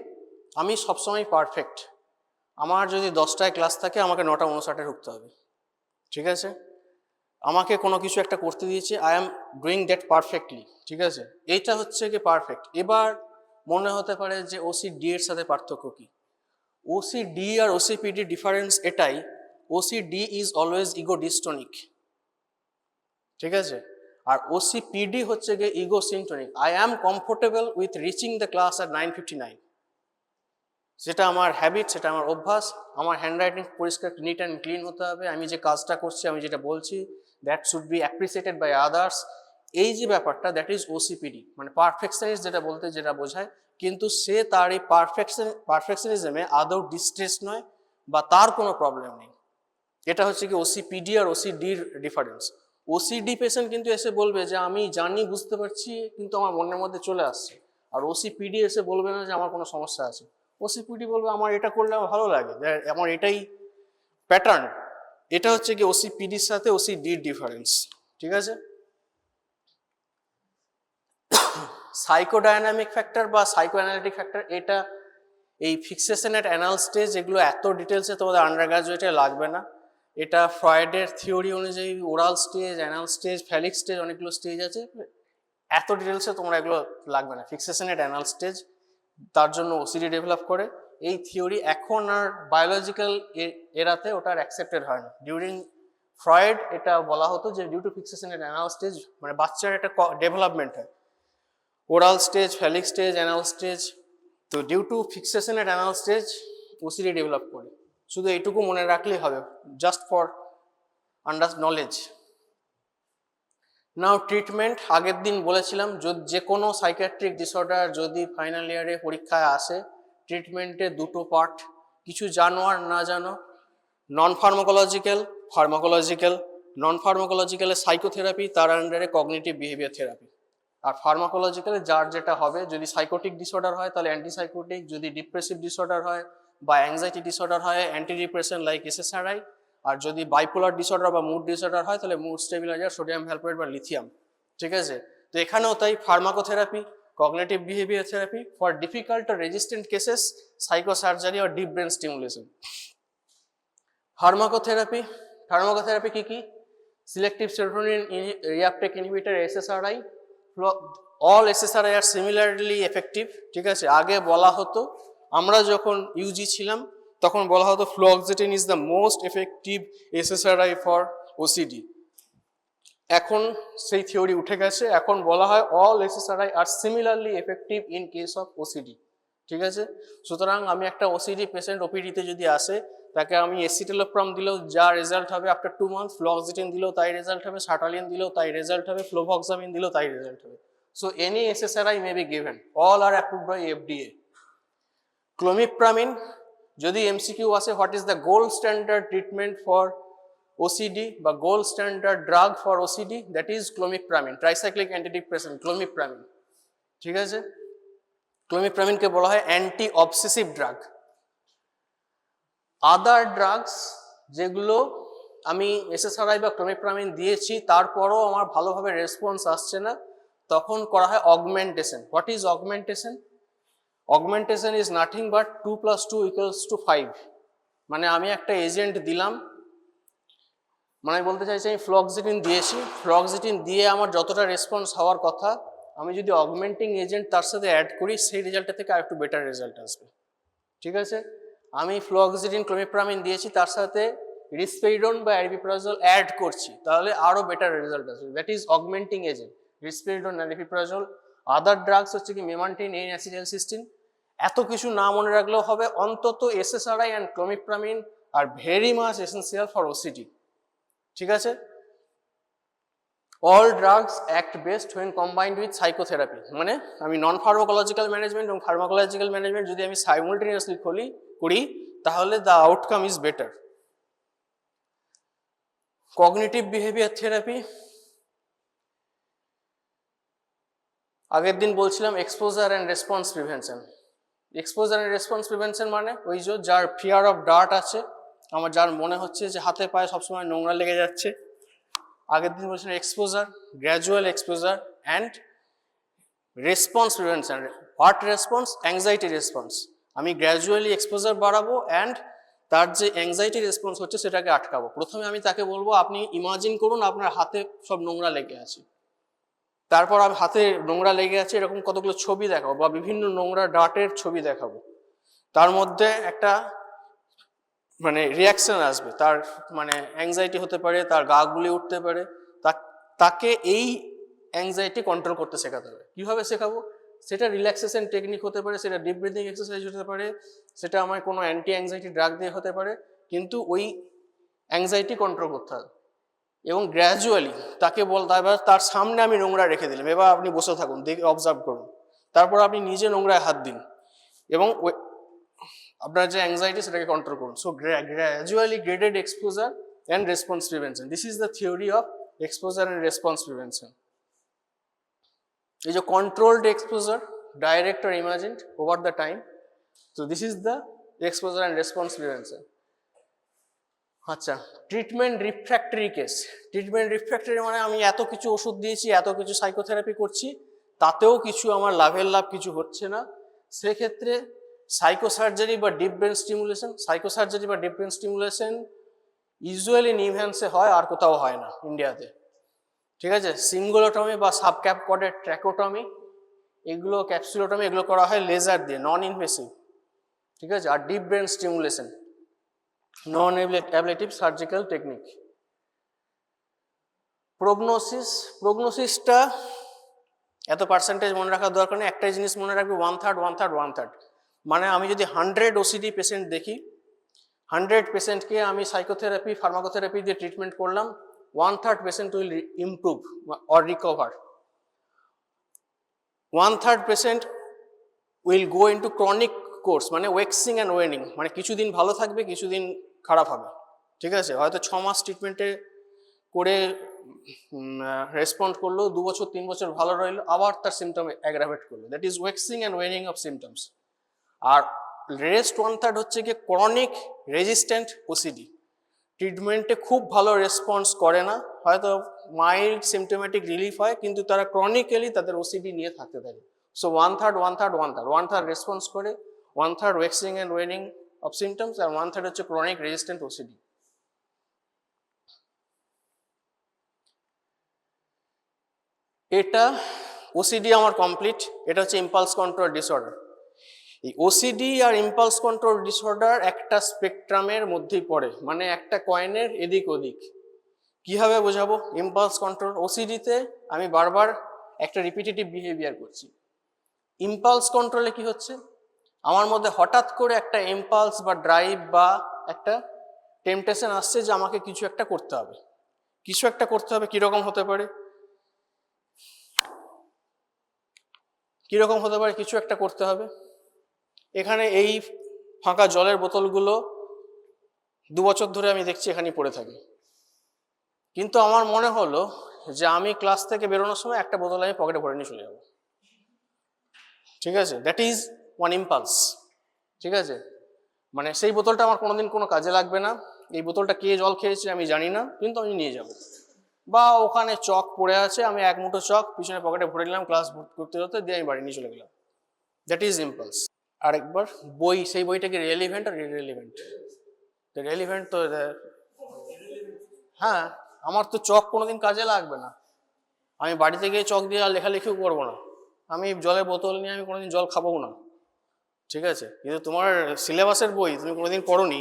A: আমি সবসময় পারফেক্ট, আমার যদি 10টায় ক্লাস থাকে আমাকে 9:59 ঢুকতে হবে, ঠিক আছে? আমাকে কোনো কিছু একটা করতে দিয়েছে, I am doing that perfectly, ঠিক আছে? এইটা হচ্ছে কি পারফেক্ট। এবার মনে হতে পারে যে OCD এর সাথে পার্থক্য কি? OCD আর OCPD ডিফারেন্স এটাই, OCD is always ego dystonic, ঠিক আছে? আর OCPD হচ্ছে গিয়ে ego syntonic. I am comfortable with reaching the class at 9:59, যেটা আমার হ্যাবিট, সেটা আমার অভ্যাস। আমার হ্যান্ডরাইটিং পরিষ্কার, নিট অ্যান্ড ক্লিন হতে হবে। আমি যে কাজটা করছি, আমি যেটা বলছি, that should be appreciated by others. এই যে ব্যাপারটা, দ্যাট ইজ OCPD, মানে পারফেকশনিস্ট যেটা বলতে যেটা বোঝায়। কিন্তু সে তার এই পারফেকশনিজমে আদৌ ডিস্ট্রেস নয় বা তার কোনো প্রবলেম নেই। এটা হচ্ছে কি OCPD আর OCDর ডিফারেন্স। OCD পেশেন্ট কিন্তু এসে বলবে যে আমি জানি, বুঝতে পারছি, কিন্তু আমার মনের মধ্যে চলে আসছে। আর OCPD এসে বলবে না যে আমার কোনো সমস্যা আছে। OCPD বলবে আমার এটা করলে আমার ভালো লাগে, আমার এটাই প্যাটার্ন। এটা হচ্ছে কি OCPDর সাথে OCDর ডিফারেন্স, ঠিক আছে? সাইকোডাইনামিক ফ্যাক্টর বা সাইকোঅ্যানালিটিক ফ্যাক্টর, এটা এই ফিক্সেশন এট অ্যানাল স্টেজ, এগুলো এত ডিটেলসে তোমাদের আন্ডার গ্রাজুয়েটে লাগবে না। এটা ফ্রয়েডের থিওরি অনুযায়ী oral stage, anal stage, phallic stage, অনেকগুলো স্টেজ আছে। এত ডিটেলসে তোমরা এগুলো লাগবে না। ফিক্সেশন এট অ্যানাল স্টেজ, তার জন্য OCD ডেভেলপ করে। এই থিওরি এখন আর বায়োলজিক্যাল এরাতে ওটা অ্যাকসেপ্টেড হয় না। ডিউরিং ফ্রয়েড এটা বলা হতো যে due to fixation at anal stage, মানে বাচ্চার একটা ডেভেলপমেন্ট হয়। Oral stage, phallic stage, anal stage, তো due to fixation at anal stage OCD develop করে, শুধু এইটুকু মনে রাখলেই হবে, just for under knowledge. Now treatment, আগের দিন বলেছিলাম যে কোনো সাইকিয়াট্রিক ডিসঅর্ডার যদি ফাইনাল ইয়ারে পরীক্ষায় আসে, ট্রিটমেন্টে দুটো পার্ট, কিছু জানো আর না জানো, নন ফার্মাকোলজিক্যাল, ফার্মাকোলজিক্যাল। নন ফার্মাকোলজিক্যালে সাইকোথেরাপি, তার আন্ডারে কগনিটিভ বিহেভিয়ার থেরাপি। আর ফার্মাকোলজিক্যালে যার যেটা হবে, যদি সাইকোটিক ডিসঅর্ডার হয় তাহলে অ্যান্টিসাইকোটিক, যদি ডিপ্রেসিভ ডিসঅর্ডার হয় বা অ্যাংজাইটি ডিসঅর্ডার হয় অ্যান্টি ডিপ্রেশন লাইক এসএসআরআই, আর যদি বাইপোলার ডিসঅর্ডার বা মুড ডিসঅর্ডার হয় তাহলে মুড স্টেবিলাইজার, সোডিয়াম ভ্যালপ্রাইট বা লিথিয়াম। ঠিক আছে, তো এখানেও তাই pharmacotherapy, cognitive behaviour therapy, for difficult or resistant cases psychosurgery or deep brain stimulation. Pharmacotherapy, pharmacotherapy কি কি? Selective serotonin reuptake inhibitor SSRI, all SSRI are similarly effective. ঠিক আছে, আগে বলা হতো, আমরা যখন ইউজি ছিলাম তখন বলা হতো fluoxetine is the most effective SSRI for OCD. এখন সেই থিওরি উঠে গেছে, এখন বলা হয় all SSRI are similarly effective in case of OCD. ঠিক আছে, সুতরাং আমি একটা ওসিডি পেশেন্ট ওপিডিতে যদি আসে, তাকে আমি এসিটেলোপ্রাম দিলেও যা রেজাল্ট হবে আফটার 2 months, ফ্লুঅক্সেটিন দিলেও তাই রেজাল্ট হবে, সার্টালিন দিলেও তাই রেজাল্ট হবে, ফ্লোভক্সামিন দিলেও তাই রেজাল্ট হবে। So any SSRI may be given, all are approved by FDA. Clomipramine, যদি এমসিকিউ আসে what is the gold standard treatment for OCD বা gold standard drug for OCD, that is clomipramine, tricyclic antidepressant clomipramine. ঠিক আছে, ক্লোমিপ্রামিনকে বলা হয় anti obsessive drug. Other drugs যেগুলো আমি এসএসআরআই বা ক্লোমিপ্রামিন দিয়েছি তারপরও আমার ভালোভাবে রেসপন্স আসছে না, তখন করা হয় augmentation. What is augmentation? Augmentation is nothing but 2 + 2 = 5। মানে আমি একটা এজেন্ট দিলাম, মানে বলতে চাইছি আমি ফ্লুঅক্সেটিন দিয়েছি, ফ্লুঅক্সেটিন দিয়ে আমার যতটা রেসপন্স হওয়ার কথা, আমি যদি অগমেন্টিং এজেন্ট তার সাথে অ্যাড করি, সেই রেজাল্টের থেকে আরেকটু বেটার রেজাল্ট আসবে। ঠিক আছে, আমি ফ্লুঅক্সেটিন ক্লোমিপ্রামিন দিয়েছি, তার সাথে রিসপেরিডন বা অ্যারিপিপ্রাজল অ্যাড করছি, তাহলে আরও বেটার রেজাল্ট আসবে, that is augmenting agent, risperidone, aripiprazole. Other drugs হচ্ছে কি মেমান্টিন, এন অ্যাসিটাইলসিস্টিন। এত কিছু না মনে রাখলেও হবে, অন্তত SSRI and clomipramine are very much essential for OCD. ঠিক আছে, all drugs act best when combined with psychotherapy. মানে আমি নন ফার্মাকোলজিক্যাল ম্যানেজমেন্ট এবং ফার্মাকোলজিক্যাল ম্যানেজমেন্ট যদি আমি সাইমultaneously করি, তাহলে the outcome is better. Cognitive behaviour therapy, আগের দিন বলছিলাম exposure and response prevention. Exposure and response prevention মানে ওই যে যার ফিয়ার অফ ডার্ট আছে, আমার যার মনে হচ্ছে যে হাতে পায়ে সবসময় নোংরা লেগে যাচ্ছে, আগের দিন বলছিলাম exposure, gradual exposure and response prevention. What response? Anxiety response. আমি গ্র্যাজুয়ালি এক্সপোজার বাড়াবো অ্যান্ড তার যে অ্যাংজাইটি রেসপন্স হচ্ছে সেটাকে আটকাবো। প্রথমে আমি তাকে বলবো আপনি ইমাজিন করুন আপনার হাতে সব নোংরা লেগে আছে, তারপর আমি হাতে নোংরা লেগে আছে এরকম কতগুলো ছবি দেখাবো বা বিভিন্ন নোংরা ডার্টের ছবি দেখাবো, তার মধ্যে একটা মানে রিয়াকশন আসবে, তার মানে অ্যাংজাইটি হতে পারে, তার গা গুলি উঠতে পারে, তাকে এই অ্যাংজাইটি কন্ট্রোল করতে শেখাতে হবে। কীভাবে শেখাবো? সেটা রিল্যাক্সেশন টেকনিক হতে পারে, সেটা ডিপ ব্রিদিং এক্সারসাইজ হতে পারে, সেটা আমার কোনো অ্যান্টি অ্যাংজাইটি ড্রাগ দিয়ে হতে পারে, কিন্তু ওই অ্যাংজাইটি কন্ট্রোল করতে হবে। এবং গ্র্যাজুয়ালি তাকে এবার তার সামনে আমি নোংরা রেখে দিলাম, এবার আপনি বসে থাকুন, দেখে অবজার্ভ করুন, তারপর আপনি নিজে নোংরায় হাত দিন এবং আপনার যে অ্যাংজাইটি সেটাকে কন্ট্রোল করুন। So gradually graded exposure and response prevention, this is the theory of exposure and response prevention. এই যে controlled exposure, direct or imagined over the time, so this is the exposure and response prevention. আচ্ছা, treatment refractory case. Treatment refractory মানে আমি এত কিছু ওষুধ দিয়েছি, এত কিছু সাইকোথেরাপি করছি, তাতেও কিছু আমার লাভ কিছু হচ্ছে না, সেক্ষেত্রে সাইকোসার্জারি বা ডিপ ব্রেন স্টিমুলেশন। সাইকোসার্জারি বা ডিপ ব্রেন স্টিমুলেশন ইউজুয়ালি নিমহ্যান্সে হয়, আর কোথাও হয় না ইন্ডিয়াতে। ঠিক আছে, সিঙ্গুলোটমি বা সাবক্যাপকর্ডের ট্র্যাকোটমি, এগুলো ক্যাপসুলোটমি, এগুলো করা হয় লেজার দিয়ে, নন ইনভেসিভ। ঠিক আছে, আর ডিপ ব্রেন স্টিমুলেশন নন অ্যাবলেটিভ সার্জিক্যাল টেকনিক। প্রগনোসিসটা এত পার্সেন্টেজ মনে রাখার দরকার নেই, একটাই জিনিস মনে রাখবে, 1/3 1/3 1/3। মানে আমি যদি 100 ওসিডি পেশেন্ট দেখি, 100 পেশেন্টকে আমি সাইকোথেরাপি ফার্মাকোথেরাপি দিয়ে ট্রিটমেন্ট করলাম, 1/3 patient will improve or recover, 1/3 patient will go into chronic course, মানে ওয়েক্সিং অ্যান্ড ওয়েনিং, মানে কিছুদিন ভালো থাকবে কিছুদিন খারাপ হবে, ঠিক আছে। হয়তো 6 মাস ট্রিটমেন্টে করে রেসপন্ড করলো, 2 বছর 3 বছর ভালো রইলো, আবার তার সিমটম অ্যাগ্রাভেট করলো, that is waxing and waning of symptoms. আর রেস্ট 1/3 হচ্ছে কি ক্রনিক রেজিস্ট্যান্ট ওসিডি, ট্রিটমেন্টে খুব ভালো রেসপন্স করে না, হয়তো মাইল্ড সিমটোমেটিক রিলিফ হয়, কিন্তু তারা ক্রনিক্যালি তাদের ওসিডি নিয়ে থাকতে থাকে। সো 1/3 1/3 1/3 1/3 রেসপন্স করে, 1/3 ওয়েক্সিং অ্যান্ড ওয়েনিং অফ সিমটমস, আর 1/3 হচ্ছে ক্রনিক রেজিস্ট্যান্ট ওসিডি। এটা ওসিডি আমার কমপ্লিট। এটা হচ্ছে ইম্পালস কন্ট্রোল ডিসঅর্ডার। এই ওসিডি আর ইম্পালস কন্ট্রোল ডিসঅর্ডার একটা স্পেকট্রামের মধ্যেই পড়ে, মানে একটা কয়েনের এদিক ওদিক। কিভাবে বোঝাবো? ইম্পালস কন্ট্রোল, ওসিডিতে আমি বারবার একটা রিপিটেটিভ বিহেভিয়ার করছি। ইম্পালস কন্ট্রোলে কি হচ্ছে, আমার মধ্যে হঠাৎ করে একটা ইম্পালস বা ড্রাইভ বা একটা টেম্পটেশন আসছে যে আমাকে কিছু একটা করতে হবে, কিছু একটা করতে হবে। কিরকম হতে পারে, কিরকম হতে পারে? কিছু একটা করতে হবে। এখানে এই ফাঁকা জলের বোতলগুলো 2 বছর ধরে আমি দেখছি এখানেই পড়ে থাকে, কিন্তু আমার মনে হলো যে আমি ক্লাস থেকে বেরোনোর সময় একটা বোতল আমি পকেটে ভরে নিয়ে চলে যাবো, ঠিক আছে। দ্যাট ইজ ওয়ান ইম্পালস, ঠিক আছে। মানে সেই বোতলটা আমার কোনোদিন কোনো কাজে লাগবে না, এই বোতলটা কে জল খেয়েছে আমি জানি না, কিন্তু আমি নিয়ে যাব। বা ওখানে চক পড়ে আছে, আমি 1 মুঠো চক পিছনে পকেটে ভরে নিলাম ক্লাস করতে করতে, দিয়ে আমি বাড়ি নিয়ে চলে গেলাম। That is impulse. আরেকবার বই, সেই বইটা কি রেলিভেন্ট আর ইররেলিভেন্ট? রেলিভেন্ট তো, হ্যাঁ, আমার তো চক কোনোদিন কাজে লাগবে না, আমি বাড়িতে গিয়ে চক দিয়ে আর লেখালেখিও করবো না, আমি জলের বোতল নিয়ে আমি কোনোদিন জল খাবো না, ঠিক আছে। কিন্তু তোমার সিলেবাসের বই তুমি কোনোদিন পড়োনি,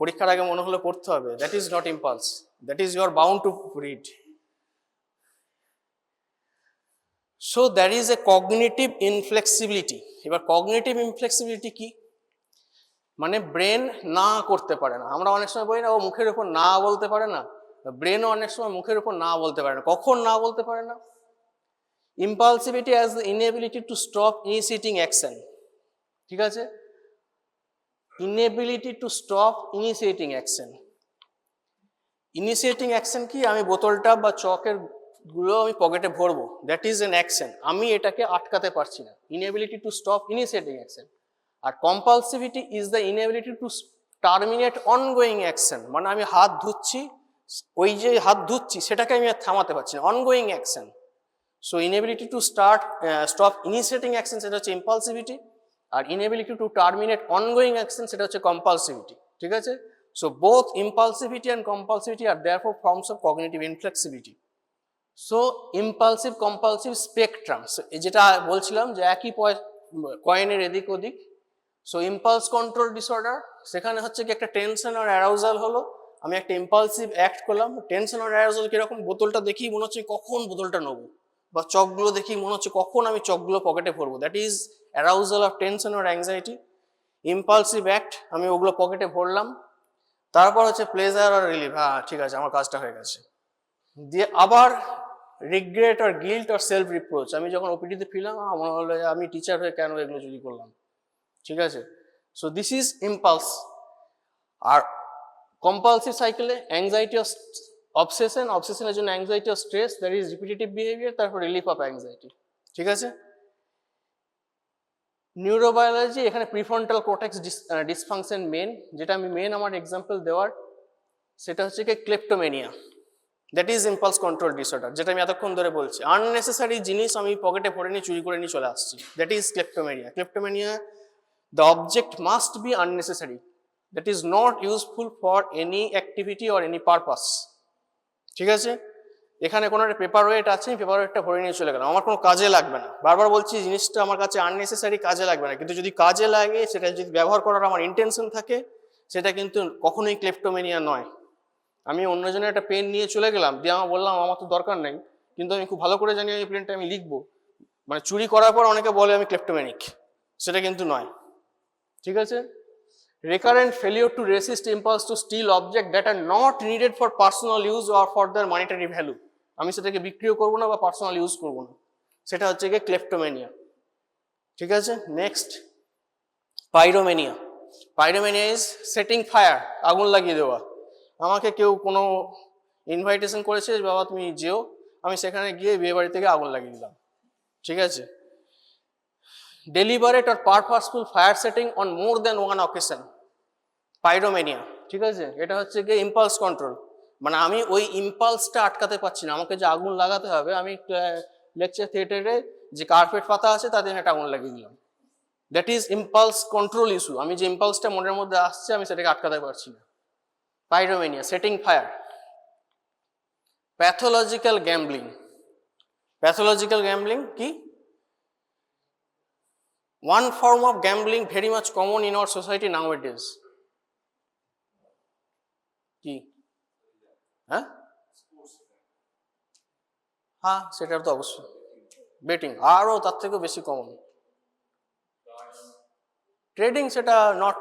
A: পরীক্ষার আগে মনে হলে পড়তে হবে, that is not impulse, that is you are bound to read. So that is a cognitive inflexibility. এবার কগনিটিভ ইনফ্লেক্সিবিলিটি কি? মানে ব্রেন না করতে পারে না। আমরা অনেক সময় বলি না ও মুখের উপর না বলতে পারে না, ব্রেনও অনেক সময় মুখের উপর না বলতে পারে না। কখন না বলতে পারে না? Impulsivity as the inability to stop initiating action, ঠিক আছে। Inability to stop initiating action. Initiating action কি? আমি বোতলটা বা চকের গুলো আমি পকেটে ভরবো, দ্যাট ইজ এন অ্যাকশন, আমি এটাকে আটকাতে পারছি না, inability to stop initiating action. আর compulsivity is the inability to terminate ongoing action, মানে আমি হাত ধুচ্ছি, ওই যে হাত ধুচ্ছি সেটাকে আমি আর থামাতে পারছি না, ongoing action. So inability to stop initiating action সেটা হচ্ছে ইম্পালসিভিটি, আর inability to terminate ongoing action সেটা হচ্ছে কম্পালসিভিটি, ঠিক আছে। So both impulsivity and compulsivity are therefore forms of cognitive inflexibility. So impulsive compulsive spectrum, যেটা বলছিলাম যে একই কয়েনের এদিক ওদিক। সো ইম্পালস কন্ট্রোল ডিসঅর্ডার, সেখানে হচ্ছে কি একটা টেনশন আর অ্যারাউজাল হলো, আমি একটা ইম্পালসিভ অ্যাক্ট করলাম। টেনশন আর অ্যারাউজাল কিরকম? বোতলটা দেখি মনে হচ্ছে কখন বোতলটা নেবো, বা চকগুলো দেখি মনে হচ্ছে কখন আমি চকগুলো পকেটে ভরবো, that is arousal of tension আর অ্যাংজাইটি। ইম্পালসিভ অ্যাক্ট, আমি ওগুলো পকেটে ভরলাম। তারপর হচ্ছে প্লেজার আর রিলিফ, হ্যাঁ ঠিক আছে আমার কাজটা হয়ে গেছে। দিয়ে আবার রিগ্রেট আর গিল্ট আর সেলফ রিপ্রোচ, আমি যখন ওপিডিতে ফিরলাম মনে হলো আমি টিচার হয়ে কেন এগুলো চুরি করলাম, ঠিক আছে। So this is impulse. আর কম্পালসিভ সাইকেলে অ্যাংজাইটি অফ অবসেশন, অবসেশনের জন্য anxiety of stress, that is repetitive behaviour, তারপর রিলিফ অফ অ্যাংজাইটি, ঠিক আছে। নিউরোবায়োলজি, এখানে প্রিফ্রন্টাল কর্টেক্স ডিসফাংশন মেন, যেটা আমি মেন আমার এক্সাম্পল দেওয়ার সেটা হচ্ছে কি kleptomania, that is impulse control disorder, যেটা আমি এতক্ষণ ধরে বলছি। আননেসেসারি জিনিস আমি পকেটে ভরে নিয়ে চুরি করে নিয়ে চলে আসছি, that is kleptomania. Kleptomania, the object must be unnecessary, that is not useful for any activity or any purpose, ঠিক আছে। এখানে কোনো একটা পেপার ওয়েট আছে, পেপার ওয়েটটা ভরে নিয়ে চলে গেলাম, আমার কোনো কাজে লাগবে না। বারবার বলছি জিনিসটা আমার কাছে আননেসেসারি, কাজে লাগবে না, কিন্তু যদি কাজে লাগে, সেটা যদি ব্যবহার করার আমার ইন্টেনশন থাকে, সেটা কিন্তু কখনোই ক্লেপ্টোমেনিয়া নয়। আমি অন্যজনের একটা পেন নিয়ে চলে গেলাম, দিয়ে আমার বললাম আমার তো দরকার নেই, কিন্তু আমি খুব ভালো করে জানি এই পেনটা আমি লিখবো, মানে চুরি করার পর অনেকে বলে আমি ক্লেপ্টোমেনিক, সেটা কিন্তু নয়। ঠিক আছে, recurrent failure to resist impulse to steal object that are not needed for personal use or for their monetary value, আমি সেটাকে বিক্রিও করবো না বা পার্সোনাল ইউজ করবো না, সেটা হচ্ছে গিয়ে ক্লেপ্টোমেনিয়া। ঠিক আছে, নেক্সট পাইরোমেনিয়া। পাইরোমেনিয়া ইজ সেটিং ফায়ার, আগুন লাগিয়ে দেওয়া। আমাকে কেউ কোনো ইনভাইটেশন করেছে, বাবা তুমি যেও, আমি সেখানে গিয়ে বিয়ে বাড়ি থেকে আগুন লাগিয়ে দিলাম। ঠিক আছে, deliberate or purposeful fire setting on more than one occasion, pyromania. ঠিক আছে, এটা হচ্ছে গিয়ে ইম্পালস কন্ট্রোল, মানে আমি ওই ইম্পালসটা আটকাতে পারছি না, আমাকে যে আগুন লাগাতে হবে, আমি লেকচার থিয়েটারে যে কার্পেট পাতা আছে তাতে একটা আগুন লাগিয়ে দিলাম, that is impulse control issue. আমি যে ইম্পালসটা মনের মধ্যে আসছে আমি সেটাকে আটকাতে পারছি না, pyromania, setting fire. Pathological gambling. Pathological gambling কি? One form of gambling very much common in our society nowadays. কি? হ্যাঁ হ্যাঁ, সেটা তো অবশ্যই বেটিং, আরও তার থেকেও বেশি কমন। ট্রেডিং সেটা নট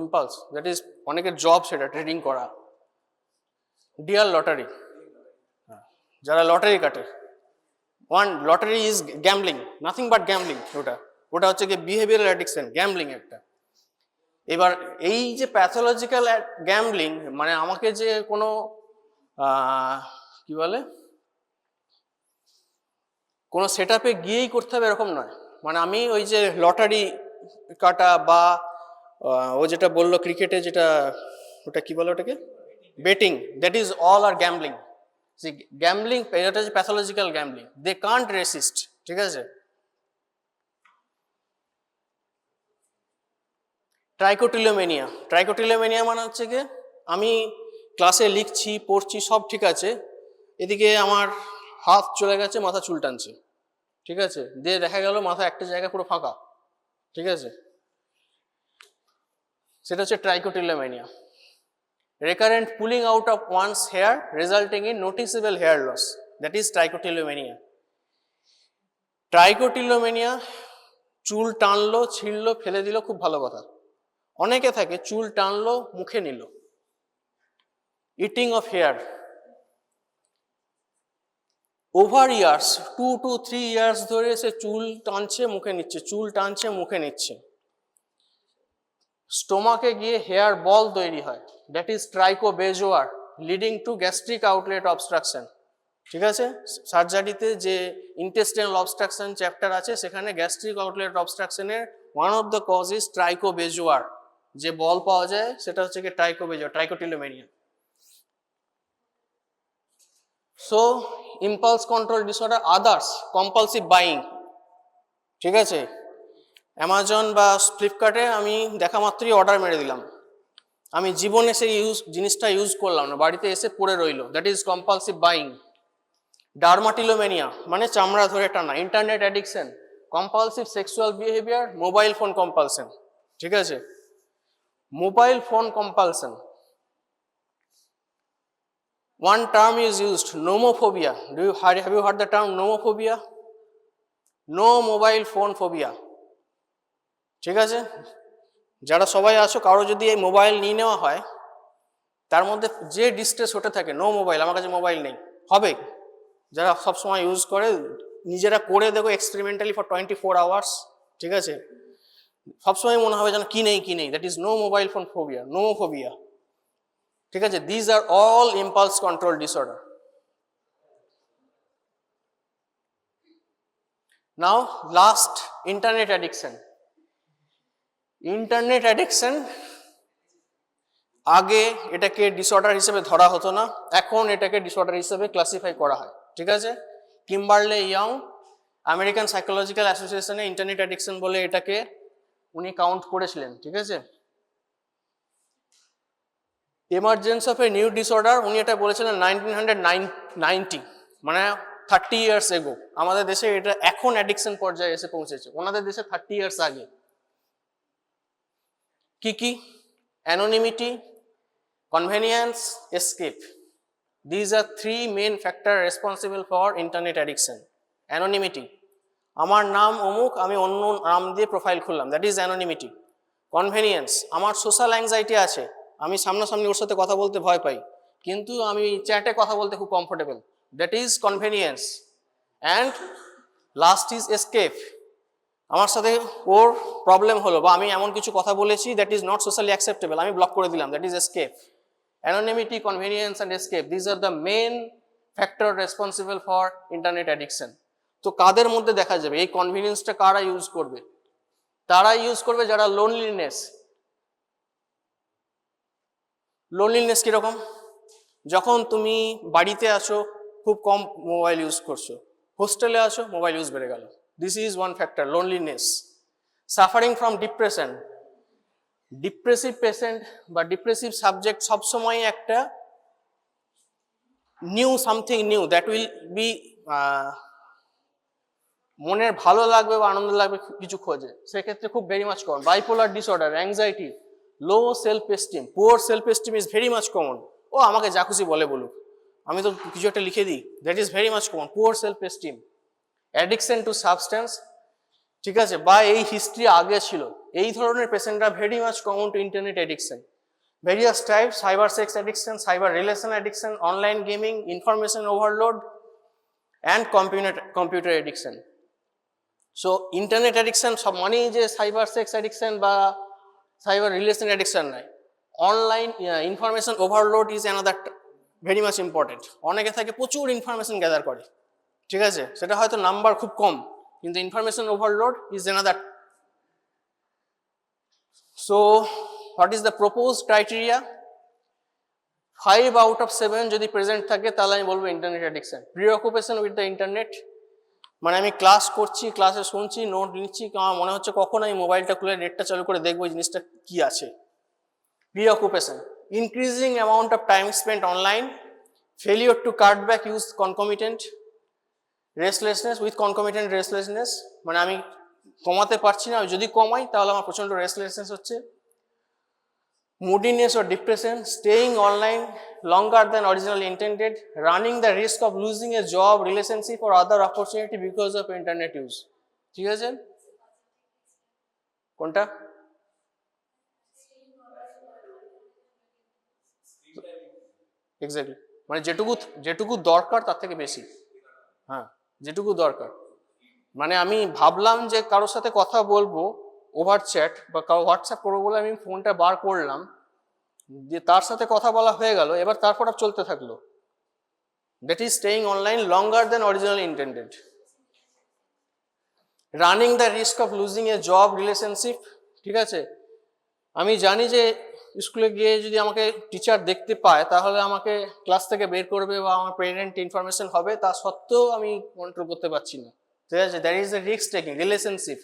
A: ইম্পালস, দ্যাট ইজ অনেকের জব সেটা ট্রেডিং করা। ডিয়ার লটারি, যারা লটারি কাটে, one lottery is gambling, nothing but gambling. ওটা হচ্ছে কি বিহেভিয়ারাল অ্যাডিকশন, গ্যাম্বলিং একটা। এবার এই যে প্যাথোলজিক্যাল গ্যাম্বলিং, মানে আমাকে যে কোনো কি বলে কোনো সেট আপে গিয়েই করতে হবে এরকম নয়, মানে আমি ওই যে লটারি কাটা বা ও যেটা বললো ক্রিকেটে যেটা, ওটা কি বলে ওটাকে, betting, that is all are gambling. Gambling এটা হচ্ছে pathological gambling, they can't resist. ঠিক আছে, ট্রাইকোটিলোমেনিয়া। ট্রাইকোটিলোমেনিয়া মানে হচ্ছে কি, আমি ক্লাসে লিখছি পড়ছি সব ঠিক আছে, এদিকে আমার হাত চলে গেছে, মাথা চুল টানছে। ঠিক আছে, দিয়ে দেখা গেল মাথা একটা জায়গা পুরো ফাঁকা। ঠিক আছে, সেটা হচ্ছে trichotillomania. Recurrent pulling out of one's hair resulting in noticeable hair loss, that is trichotillomania. Trichotillomania, চুল টানলো, ছিঁড়লো, ফেলে দিল, খুব ভালো কথা। অনেকে থাকে চুল টানলো, মুখে নিল। Eating of hair, over years, 2 to 3 years ধরে সে চুল টানছে মুখে নিচ্ছে, চুল টানছে মুখে নিচ্ছে। স্টোমাকে গিয়ে হেয়ার বল তৈরি হয়, that is trichobezoar, leading to gastric outlet obstruction. ঠিক আছে, সার্জারিতে যে ইন্টেস্টাইনাল অবস্ট্রাকশন চ্যাপ্টার আছে সেখানে গ্যাস্ট্রিক আউটলেট অবস্ট্রাকশনের one of the cause is trichobezoar, যে বল পাওয়া যায় সেটা হচ্ছে কি trichobezoar, trichotillomania. So impulse control disorder, others, compulsive buying. ঠিক আছে, অ্যামাজন বা ফ্লিপকার্টে আমি দেখা মাত্রই অর্ডার মেরে দিলাম, আমি জীবনে সেই জিনিসটা ইউজ করলাম না, বাড়িতে এসে পড়ে রইলো, দ্যাট ইজ কম্পালসিভ বাইং। ডার্মাটিলোমেনিয়া মানে চামড়া ধরে টানা। Internet addiction, compulsive sexual behaviour, mobile phone compulsion. ঠিক আছে, mobile phone compulsion. One term is used, nomophobia. Have you heard the term nomophobia? No mobile phone phobia. ঠিক আছে, যারা সবাই আছো, কারো যদি এই মোবাইল নিয়ে নেওয়া হয়, তার মধ্যে যে ডিস্ট্রেস হতে থাকে, নো মোবাইল, আমার কাছে মোবাইল নেই হবে, যারা সবসময় ইউজ করে, নিজেরা করে দেখো এক্সপেরিমেন্টালি ফর 24 আওয়ার্স। ঠিক আছে, সবসময় মনে হবে যেন কি নেই কি নেই, that is no mobile phone phobia, nomophobia. ঠিক আছে, these are all impulse control disorder. Now last, internet addiction. Internet addiction, আগে এটাকে ডিসঅর্ডার হিসেবে ধরা হতো না, এখন এটাকে ডিসঅর্ডার হিসেবে ক্লাসিফাই করা হয়। ঠিক আছে, কিম্বারলে ইয়ং আমেরিকান সাইকোলজিক্যাল অ্যাসোসিয়েশনে ইন্টারনেট অ্যাডিকশন বলে এটাকে উনি কাউন্ট করেছিলেন। ঠিক আছে, emergence of a new disorder, উনি এটা বলেছিলেন 1990, মানে 30 ইয়ার্স এগো। আমাদের দেশে এটা এখন অ্যাডিকশন পর্যায়ে এসে পৌঁছেছে, ওনাদের দেশে 30 ইয়ার্স আগে। কি কি? Anonymity, convenience, escape. These are 3 main factors responsible for internet addiction. Anonymity, আমার নাম অমুক, আমি অন্য নাম দিয়ে প্রোফাইল খুললাম, দ্যাট ইজ অ্যানোনিমিটি। কনভেনিয়েন্স, আমার সোশ্যাল অ্যাংজাইটি আছে, আমি সামনাসামনি ওর সাথে কথা বলতে ভয় পাই, কিন্তু আমি চ্যাটে কথা বলতে খুব comfortable, that is convenience. And last is escape, আমার সাথে ওর প্রবলেম হলো বা আমি এমন কিছু কথা বলেছি that is not socially acceptable, আমি ব্লক করে দিলাম, that is escape. Anonymity, convenience and escape, these are the main factor responsible for internet addiction. তো কাদের মধ্যে দেখা যাবে এই কনভিনিয়েন্সটা, কারা ইউজ করবে? তারা ইউজ করবে যারা লোনলিনেস। লোনলিনেস কিরকম? যখন তুমি বাড়িতে আছো খুব কম মোবাইল ইউজ করছো, হোস্টেলে আছো মোবাইল ইউজ বেড়ে গেল, this is one factor, loneliness. Suffering from depression, depressive patient বা ডিপ্রেসিভ সাবজেক্ট সবসময় একটা new something knew that will be, মনের ভালো লাগবে বা আনন্দ লাগবে কিছু খোঁজে, সেক্ষেত্রে খুব very much common. Bipolar disorder, anxiety, low self esteem, poor self esteem is very much common. ও আমাকে যা খুশি বলে বলুক, আমি তো কিছু একটা লিখে দিই, that is very much common, poor self esteem. Addiction to substance, ঠিক আছে, বা এই হিস্ট্রি আগে ছিল, এই ধরনের পেশেন্টরা very much common to internet addiction. Various type, cyber sex addiction, cyber relation addiction, online gaming, information overload and computer addiction. So internet addiction সব মানেই যে সাইবার সেক্স অ্যাডিকশন বা সাইবার রিলেশন অ্যাডিকশন নয়, online information overload is another very much important. অনেকে থাকে প্রচুর ইনফরমেশন গ্যাদার করে, ঠিক আছে, সেটা হয়তো নাম্বার খুব কম, কিন্তু information overload is another. So what is the propose criteria? 5 out of 7 যদি প্রেজেন্ট থাকে তাহলে আমি বলবো internet addiction. Preoccupation with the internet, মানে আমি ক্লাস করছি, ক্লাসে শুনছি, নোট নিচ্ছি, আমার মনে হচ্ছে কখন আমি মোবাইলটা খুলে নেটটা চালু করে দেখবো এই জিনিসটা কি আছে। Preoccupation, increasing amount of time spent online, failure to cut back use concomitant, restlessness with concomitant restlessness, মানে আমি কমাতে পারছি না, যদি কমাই তাহলে আমার প্রচন্ড রেস্টলেসনেস হচ্ছে। Moodiness or depression, staying online longer than originally intended, running the risk of losing a job, relationship or other opportunity because of internet use. ঠিক আছে, কোনটা? এক্স্যাক্টলি, মানে যেটুকু দরকার তার থেকে বেশি, হ্যাঁ যেটুকু দরকার। মানে আমি ভাবলাম যে কারোর সাথে কথা বলবো ওভার চ্যাট বা কারো হোয়াটসঅ্যাপ করবো বলে আমি ফোনটা বার করলাম, যে তার সাথে কথা বলা হয়ে গেল, এবার তারপর আর চলতে থাকলো, that is staying online longer than originally intended. Running the risk of losing a job, relationship, ঠিক আছে, আমি জানি যে স্কুলে গিয়ে যদি আমাকে টিচার দেখতে পায় তাহলে আমাকে ক্লাস থেকে বের করবে বা আমার পেরেন্ট ইনফরমেশন হবে, তা সত্ত্বেও আমি কন্ট্রোল করতে পারছি না, ঠিক আছে, that is A risk taking. Relationship,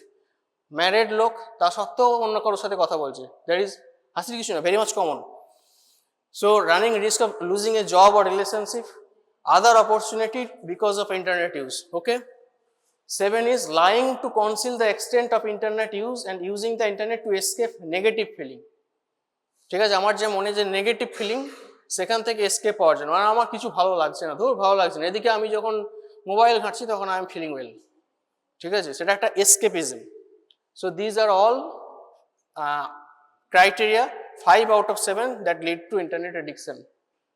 A: married লোক, তা সত্ত্বেও অন্য কারোর সাথে কথা বলছে, দ্যাট ইজ হাসির কিছু না, very much common. So running risk of losing a job or relationship, other opportunity because of internet use. Okay. 7 is lying to conceal the extent of internet use and using the internet to escape negative feeling. ঠিক আছে, আমার যে মনে যে নেগেটিভ ফিলিং সেখান থেকে এসকেপ পাওয়ার জন্য, মানে আমার কিছু ভালো লাগছে না, ধর ভালো লাগছে না, এদিকে আমি যখন মোবাইল ঘাঁটছি তখন আই এম ফিলিং ওয়েল, ঠিক আছে, সেটা একটা escapism. So these are all criteria 5 out of 7 that lead to internet addiction.